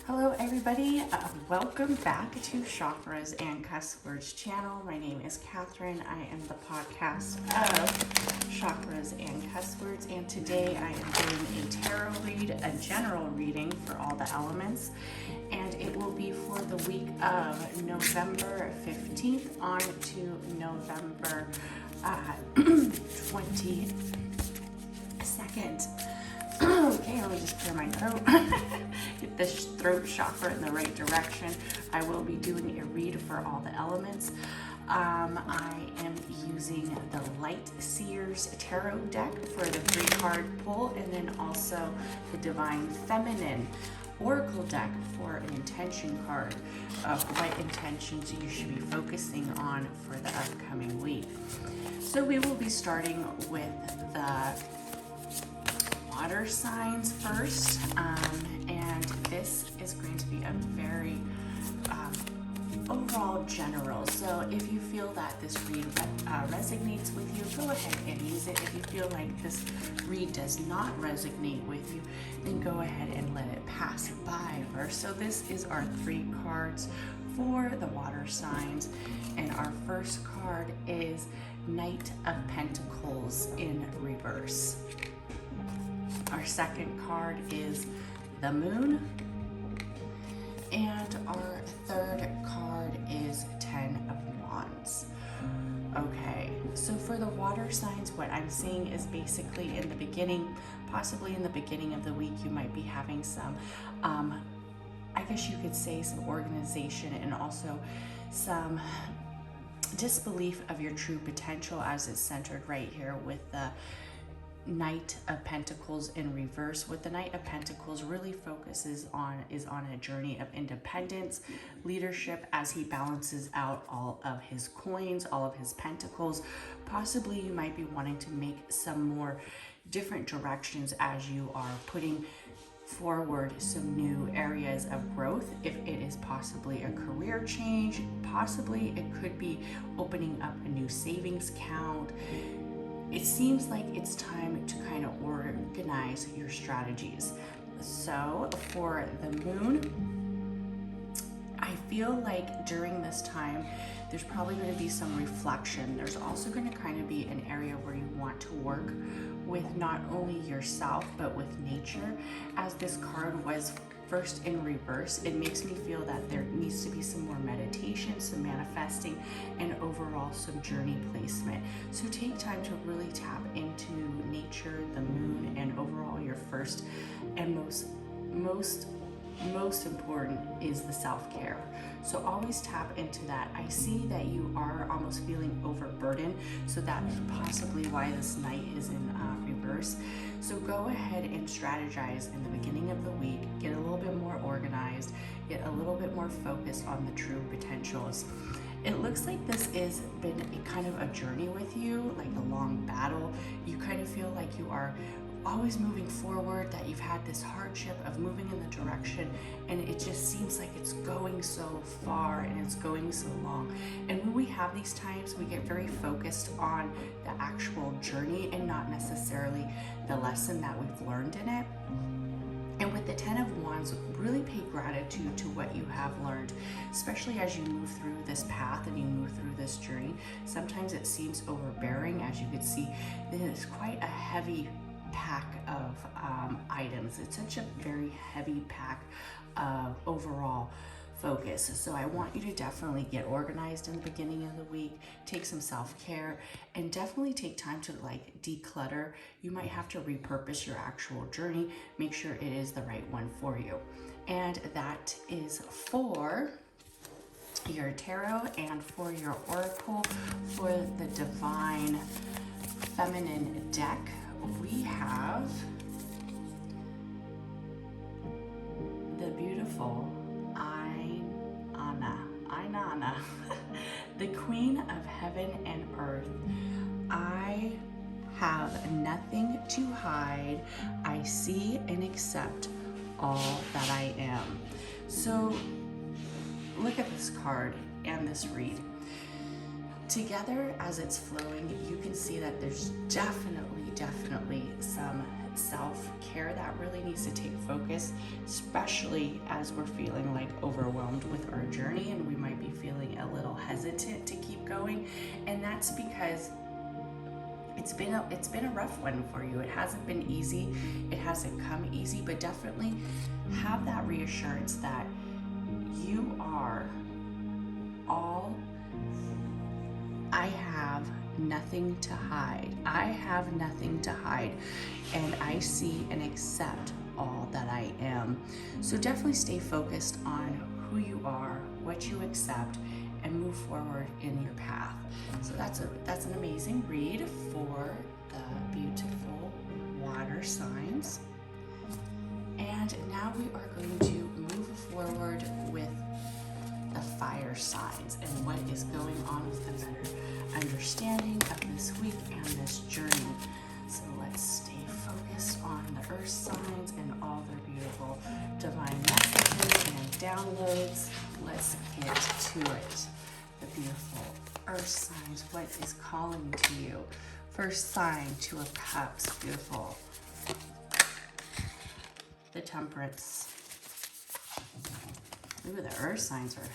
Hello everybody, welcome back to Chakras and Cuss Words channel. My name is Catherine. I am the podcast of Chakras and Cuss Words, and today I am doing a tarot read, a general reading for all the elements, and it will be for the week of November 15th on to November 22nd. Okay, let me just clear my throat. Get this throat chakra in the right direction. I will be doing a read for all the elements. I am using the Light Seers Tarot deck for the 3-card pull, and then also the Divine Feminine Oracle deck for an intention card of what intentions you should be focusing on for the upcoming week. So we will be starting with the water signs first, and this is going to be a very overall general. So if you feel that this read resonates with you, go ahead and use it. If you feel like this read does not resonate with you, then go ahead and let it pass by first. So this is our 3 cards for the water signs, and our first card is Knight of Pentacles in reverse. Our second card is the Moon, and our third card is 10 of Wands. Okay, so for the water signs, what I'm seeing is basically in the beginning, possibly in the beginning of the week, you might be having some, I guess you could say some organization and also some disbelief of your true potential, as it's centered right here with the Knight of Pentacles in reverse. What the Knight of Pentacles really focuses on is on a journey of independence, leadership, as he balances out all of his coins, all of his pentacles. Possibly you might be wanting to make some more different directions as you are putting forward some new areas of growth. If it is possibly a career change, possibly it could be opening up a new savings account. It seems like it's time to kind of organize your strategies. So for the Moon, I feel like during this time, there's probably going to be some reflection. There's also going to kind of be an area where you want to work with not only yourself, but with nature. As this card was first in reverse, it makes me feel that there needs to be some more meditation, some manifesting, and overall some journey placement. So take time to really tap into nature, the Moon, and overall your first and most important is the self-care. So always tap into that. I see that you are almost feeling overburdened, so that's possibly why this Knight is in reverse. So go ahead and strategize in the beginning of the week, get a little bit more organized, get a little bit more focused on the true potentials. It looks like this has been a kind of a journey with you, like a long battle. You kind of feel like you are always moving forward, that you've had this hardship of moving in the direction, and it just seems like it's going so far and it's going so long. And when we have these times, we get very focused on the actual journey and not necessarily the lesson that we've learned in it. And with the 10 of Wands, really pay gratitude to what you have learned, especially as you move through this path and you move through this journey. Sometimes it seems overbearing. As you can see, it is quite a heavy pack of items. It's such a very heavy pack of overall focus. So I want you to definitely get organized in the beginning of the week, take some self-care, and definitely take time to like declutter. You might have to repurpose your actual journey, make sure it is the right one for you. And that is for your tarot, and for your oracle for the Divine Feminine deck, we have the beautiful Inanna, the Queen of Heaven and Earth. I have nothing to hide. I see and accept all that I am. So look at this card and this read. Together as it's flowing, you can see that there's definitely some self-care that really needs to take focus, especially as we're feeling like overwhelmed with our journey and we might be feeling a little hesitant to keep going. And that's because it's been a rough one for you. It hasn't been easy. It hasn't come easy, but definitely have that reassurance that you are all. I have nothing to hide. I have nothing to hide, and I see and accept all that I am. So definitely stay focused on who you are, what you accept, and move forward in your path. So that's an amazing read for the beautiful water signs. And now we are going to move forward with the fire signs and what is going on with a better understanding of this week and this journey. So let's stay focused on the earth signs and all their beautiful divine messages and downloads. Let's get to it. The beautiful earth signs, what is calling to you? First sign, Two of Cups, beautiful. The Temperance. Ooh, the earth signs are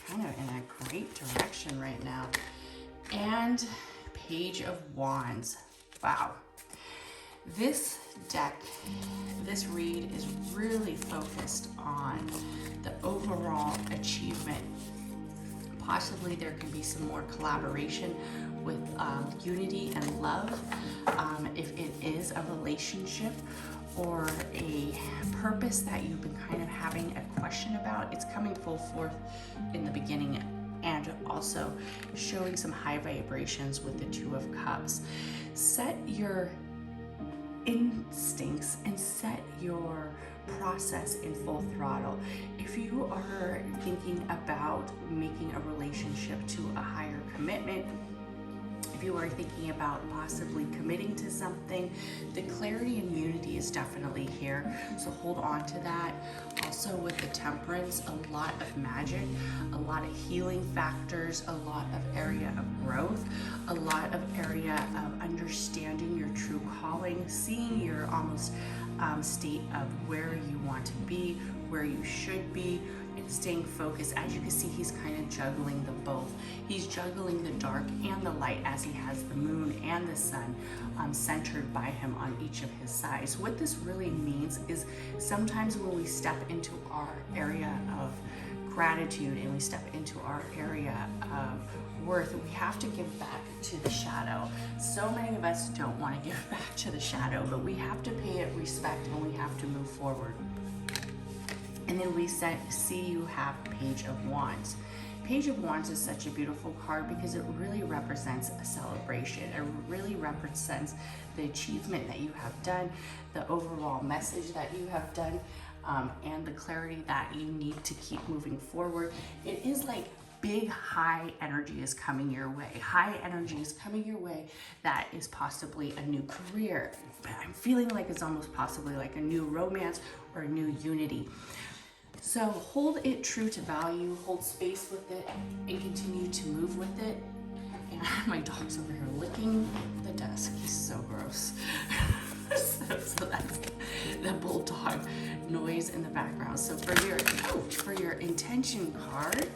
kind of in a great direction right now. And Page of Wands. Wow. This deck, this read is really focused on the overall achievement. Possibly there can be some more collaboration with unity and love. If it is a relationship or a purpose that you've been kind of having a question about, it's coming full forth in the beginning, and also showing some high vibrations with the Two of Cups. Set your instincts and set your process in full throttle. If you are thinking about making a relationship to a higher commitment, if you are thinking about possibly committing to something, the clarity and unity is definitely here. So hold on to that. Also with the Temperance, a lot of magic, a lot of healing factors, a lot of area of growth, a lot of area of understanding your true calling, seeing your almost state of where you want to be, where you should be, and staying focused. As you can see, he's kind of juggling the both. He's juggling the dark and the light as he has the moon and the sun centered by him on each of his sides. What this really means is sometimes when we step into our area of gratitude and we step into our area of worth, we have to give back to the shadow. So many of us don't want to give back to the shadow, but we have to pay it respect and we have to move forward. And then we see you have Page of Wands. Page of Wands is such a beautiful card because it really represents a celebration. It really represents the achievement that you have done, the overall message that you have done, and the clarity that you need to keep moving forward. It is like big high energy is coming your way. High energy is coming your way that is possibly a new career. But I'm feeling like it's almost possibly like a new romance or a new unity. So hold it true to value, hold space with it, and continue to move with it. And my dog's over here licking the desk. He's so gross. so that's the bulldog noise in the background. So for your intention card,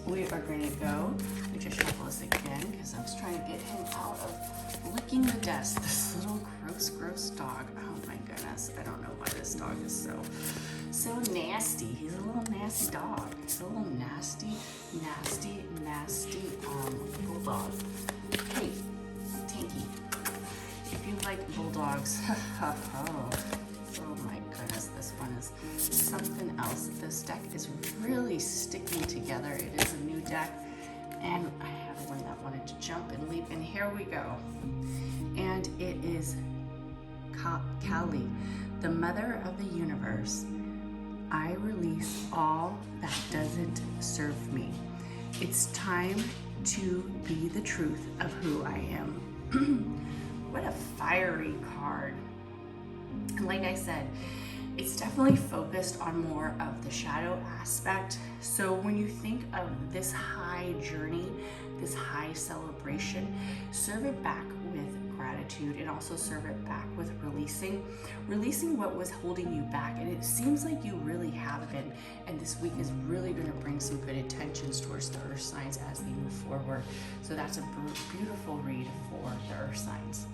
we are going to go. Let me just shuffle this again because I was trying to get him out of licking the desk. This little gross dog. Oh my goodness. I don't know why this dog is so nasty. He's a little nasty dog. He's a little nasty bulldog. Hey, Tinky, if you like bulldogs, oh my goodness, this one is something else. This deck is really sticking together. It is a new deck, and I had one that wanted to jump and leap, and here we go. And it is Kali, the mother of the universe. I release all that doesn't serve me. It's time to be the truth of who I am. What a fiery card. Like I said, it's definitely focused on more of the shadow aspect. So when you think of this high journey, this high celebration, serve it back with gratitude gratitude, and also serve it back with releasing what was holding you back. And it seems like you really have been, and this week is really going to bring some good intentions towards the earth signs as they move forward. So that's a beautiful read for the earth signs.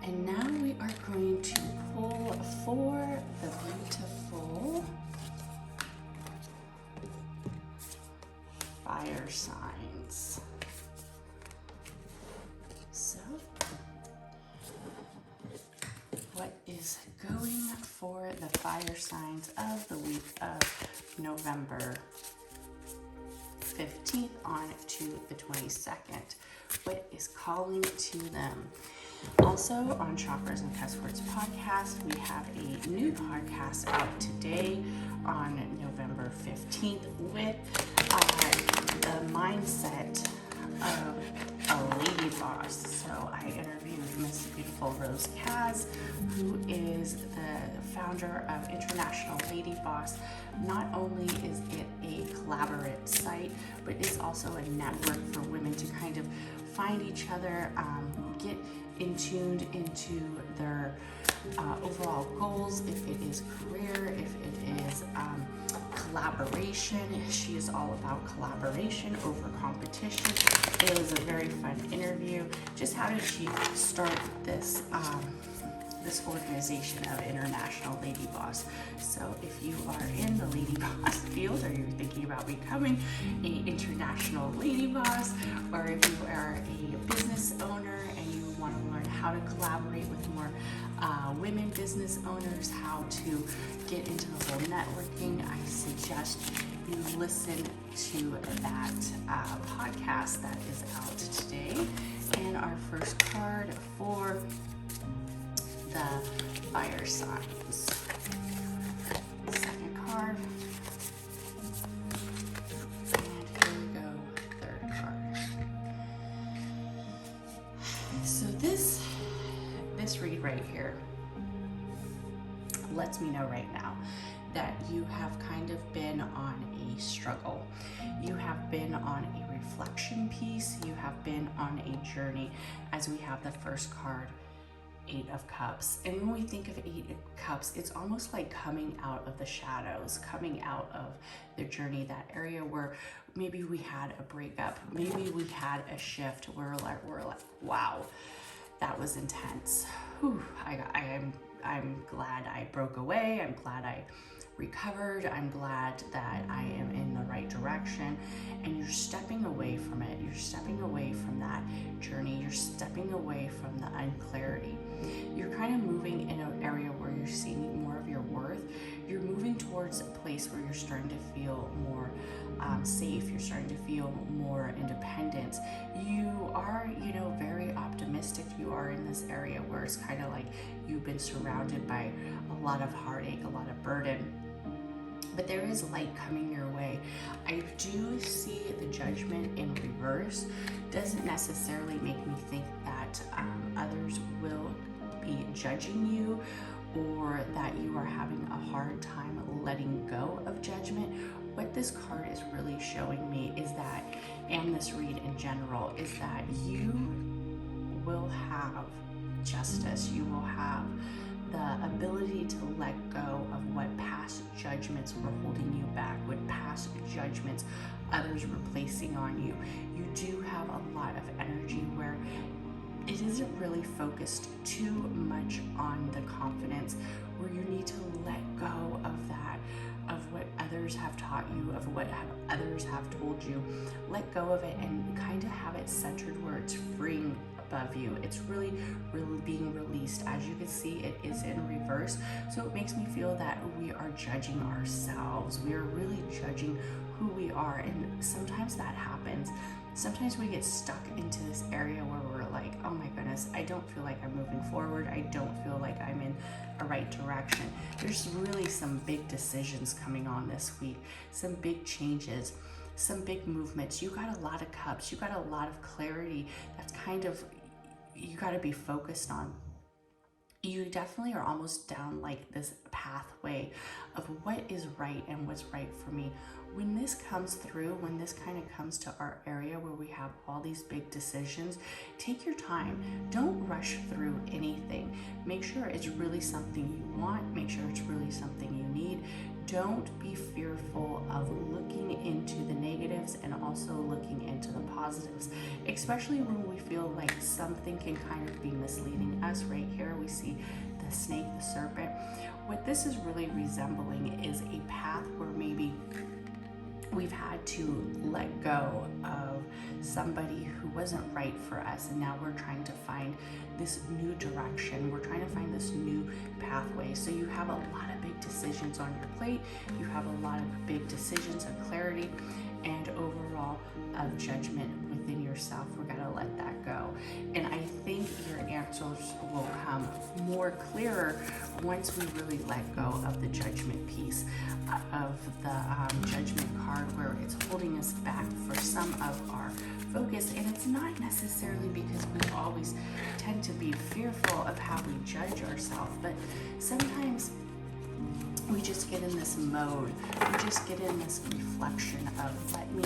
And now we are going to pull for the beautiful fire signs. So, what is going for the fire signs of the week of November 15th on to the 22nd? What is calling to them? Also on Chakras and Cuss Words podcast, we have a new podcast out today on November 15th with the mindset of a lady boss. So I interviewed Miss Beautiful Rose Kaz, who is the founder of International Lady Boss. Not only is it a collaborative site, but it's also a network for women to kind of find each other, get in tuned into their overall goals, if it is career, if it is collaboration. She is all about collaboration over competition. It was a very fun interview. Just how did she start this this organization of International Lady Boss? So if you are in the Lady Boss field, or you're thinking about becoming an international Lady Boss, or if you are a business owner and you want to learn how to collaborate with more women business owners, how to get into the whole networking, I suggest you listen to that podcast that is out today. And our first card for the fire signs. Second card. And here we go, third card. So this read right here lets me know right now that you have kind of been on a struggle. You have been on a reflection piece. You have been on a journey, as we have the first card, Eight of Cups. And when we think of Eight of Cups, it's almost like coming out of the shadows, coming out of the journey, that area where maybe we had a breakup, maybe we had a shift where we're like, wow, that was intense. Whew, I'm glad I broke away. I'm glad I recovered. I'm glad that I am in the right direction. And you're stepping away from it. You're stepping away from that journey. You're stepping away from the unclarity. You're kind of moving in an area where you're seeing more of your worth. You're moving towards a place where you're starting to feel more safe. You're starting to feel more independent. You are, very optimistic. You are in this area where it's kind of like you've been surrounded by a lot of heartache, a lot of burden. But there is light coming your way. I do see the Judgment in reverse. Doesn't necessarily make me think that others will be judging you, or that you are having a hard time letting go of judgment. What this card is really showing me is that, and this read in general, is that you will have justice. You will have the ability to let go of what past judgments were holding you back, what past judgments others were placing on you. You do have a lot of energy where it isn't really focused too much on the confidence, where you need to let go of that, of what others have taught you, of what others have told you. Let go of it and kind of have it centered where it's freeing above you. It's really being released. As you can see, it is in reverse. So it makes me feel that we are judging ourselves. We are really judging who we are. And sometimes that happens. Sometimes we get stuck into this area where we're like, oh my goodness, I don't feel like I'm moving forward. I don't feel like I'm in a right direction. There's really some big decisions coming on this week, some big changes, some big movements. You got a lot of cups. You got a lot of clarity. That's kind of, you got to be focused on. you definitely are almost down like this pathway of what is right and what's right for me. When this comes through, when this kind of comes to our area where we have all these big decisions, take your time. Don't rush through anything. Make sure it's really something you want. Make sure it's really something you need. Don't be fearful of looking into the negatives and also looking into the positives, especially when we feel like something can kind of be misleading us. Right here, we see the snake, the serpent. What this is really resembling is a path where maybe we've had to let go of somebody who wasn't right for us, and now we're trying to find this new direction. We're trying to find this new pathway. So you have a lot of big decisions on your plate. You have a lot of big decisions of clarity and overall of judgment within yourself. We're gonna let that go. And I think your answers will come more clearer once we really let go of the judgment piece of the judgment card, where it's holding us back for some of our focus. And it's not necessarily because we always tend to be fearful of how we judge ourselves, but sometimes we just get in this mode, we just get in this reflection of let me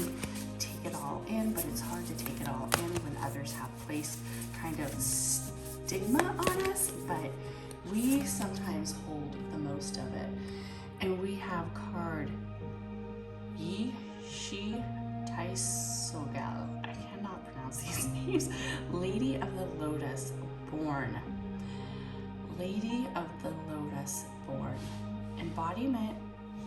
take it all in, but it's hard to take it all in when others have placed kind of stigma on us, but we sometimes hold the most of it. And we have card Yi Shi Tai Sogal. I cannot pronounce these names. Lady of the Lotus Born. Lady of the Lotus Born. Embodiment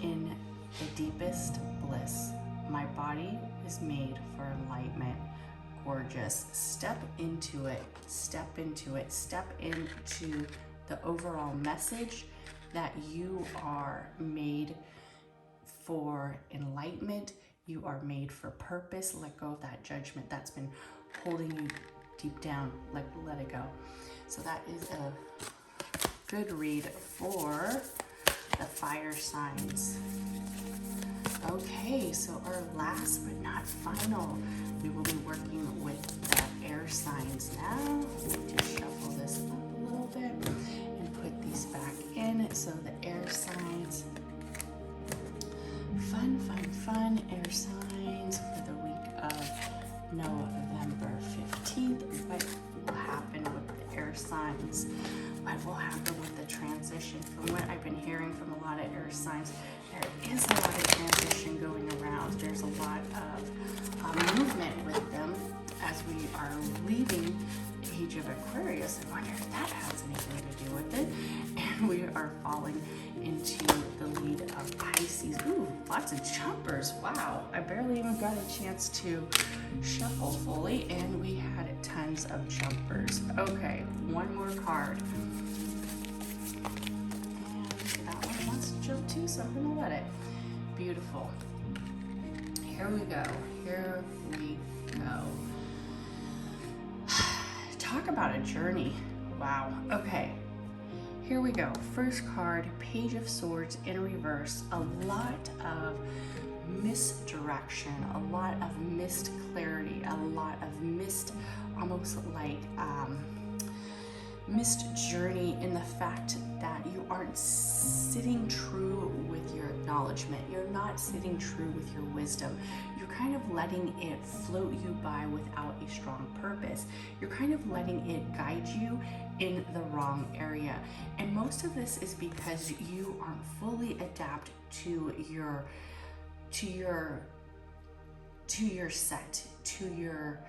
in the deepest bliss. My body is made for enlightenment. Gorgeous. Step into it. Step into it. Step into the overall message that you are made for enlightenment. You are made for purpose. Let go of that judgment that's been holding you deep down. Let it go. So that is a good read for the fire signs. Okay, so our last but not final, we will be working with the air signs now. Let me just shuffle this up a little bit and put these back in. So the air signs, fun air signs for the week of November 15th. What will happen with the air signs? What will happen with the transition? From what I've been hearing from a lot of air signs, there is a lot of transition going around. There's a lot of movement with them as we are leaving the age of Aquarius. I wonder if that has anything to do with it. And we are falling into the lead of Pisces. Ooh, lots of jumpers. Wow, I barely even got a chance to shuffle fully, and we had tons of jumpers. Okay, one more card. And that one wants to jump too, so I'm gonna let it. Beautiful. Here we go. Here we go. Talk about a journey. Wow. Okay. Here we go. First card, Page of Swords in reverse. A lot of misdirection, a lot of missed clarity, a lot of missed, almost like missed journey in the fact that you aren't sitting true with your acknowledgement. You're not sitting true with your wisdom. You're kind of letting it float you by without a strong purpose. You're kind of letting it guide you in the wrong area. And most of this is because you aren't fully adapted to your set, to your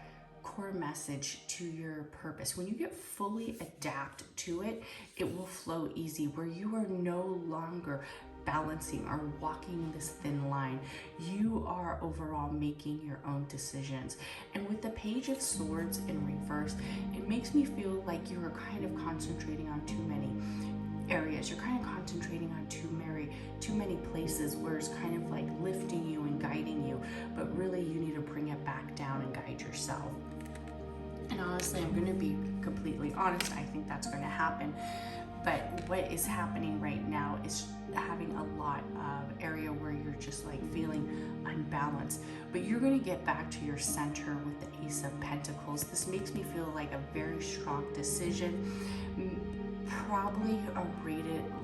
core message, to your purpose. When you get fully adapt to it, it will flow easy, where you are no longer balancing or walking this thin line. You are overall making your own decisions. And with the Page of Swords in reverse, it makes me feel like you are kind of concentrating on too many areas. You're kind of concentrating on too many places where it's kind of like lifting you and guiding you, but really you need to bring it back down and guide yourself. And honestly, I'm going to be completely honest, I think that's going to happen. But what is happening right now is having a lot of area where you're just like feeling unbalanced, but you're going to get back to your center with the Ace of Pentacles. This makes me feel like a very strong decision probably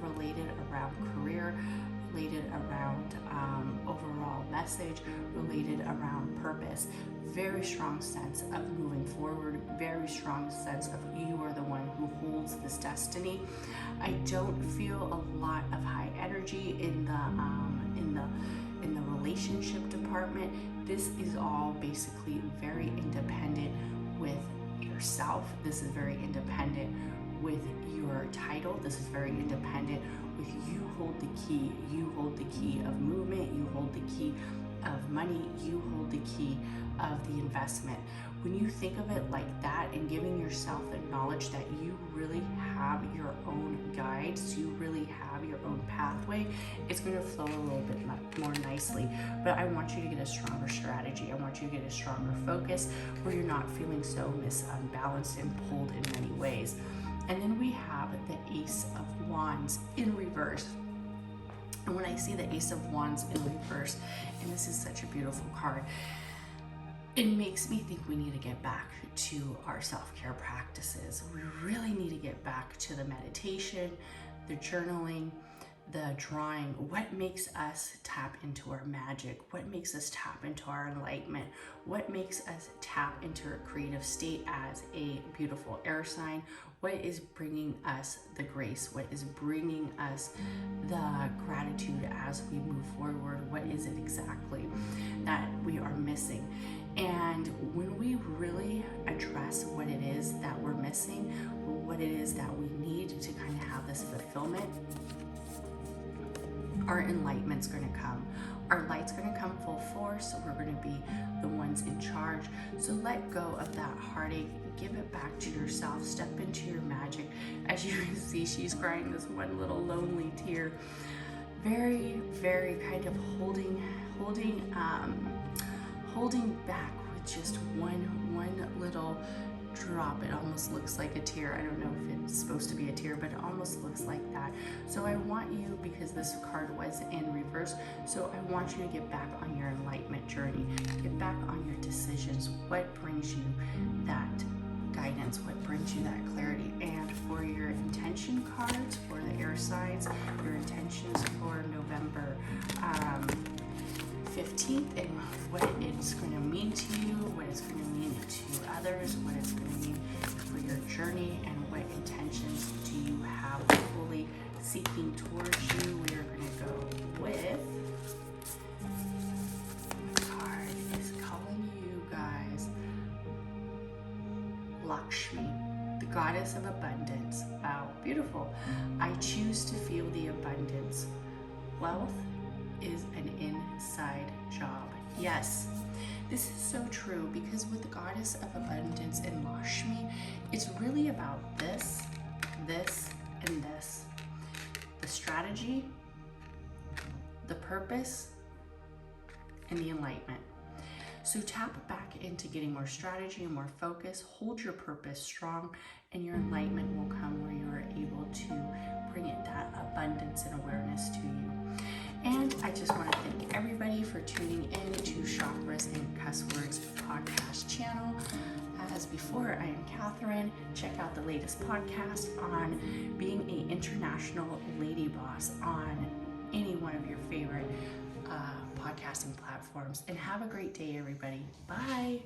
related around career, related around overall message, related around purpose. Very strong sense of moving forward, very strong sense of you are the one who holds this destiny. I don't feel a lot of high energy in the relationship department. This is all basically very independent with yourself. This is very independent with your title. This is very independent with you hold the key. You hold the key of movement. You hold the key of money. You hold the key of the investment. When you think of it like that and giving yourself the knowledge that you really have your own guides, you really have your own pathway, it's going to flow a little bit more nicely. But I want you to get a stronger strategy. I want you to get a stronger focus where you're not feeling so unbalanced and pulled in many ways. And then we have the Ace of Wands in reverse. And when I see the Ace of Wands in reverse, and this is such a beautiful card, it makes me think we need to get back to our self-care practices. We really need to get back to the meditation, the journaling, the drawing. What makes us tap into our magic? What makes us tap into our enlightenment? What makes us tap into a creative state as a beautiful air sign? What is bringing us the grace? What is bringing us the gratitude as we move forward? What is it exactly that we are missing? And when we really address what it is that we're missing, what it is that we need to kind of have this fulfillment, our enlightenment's going to come. Our light's going to come full force. We're going to be the ones in charge. So let go of that heartache. Give it back to yourself. Step into your magic. As you can see, she's crying this one little lonely tear. Very, very kind of holding back with just one little drop. It almost looks like a tear. I don't know if it's supposed to be a tear, but it almost looks like that. So I want you, because this card was in reverse, so I want you to get back on your enlightenment journey. Get back on your decisions. What brings you that guidance? What brings you that clarity? And for your intention cards, for the air signs, your intentions for November 15th, and what it's going to mean to you, what it's going to mean to others, what it's going to mean for your journey, and what intentions do you have fully seeking towards you. We are going to go with, the card is calling you guys Lakshmi, the goddess of abundance. Wow, beautiful. I choose to feel the abundance. Wealth is an inside job. Yes, this is so true, because with the goddess of abundance and Lakshmi, it's really about this, and this. The strategy, the purpose, and the enlightenment. So tap back into getting more strategy and more focus. Hold your purpose strong, and your enlightenment will come where you are able to bring it that abundance and awareness to you. And I just want to thank everybody for tuning in to Chakras and Cuss Words podcast channel. As before, I am Catherine. Check out the latest podcast on being an international lady boss on any one of your favorite podcasting platforms. And have a great day, everybody. Bye.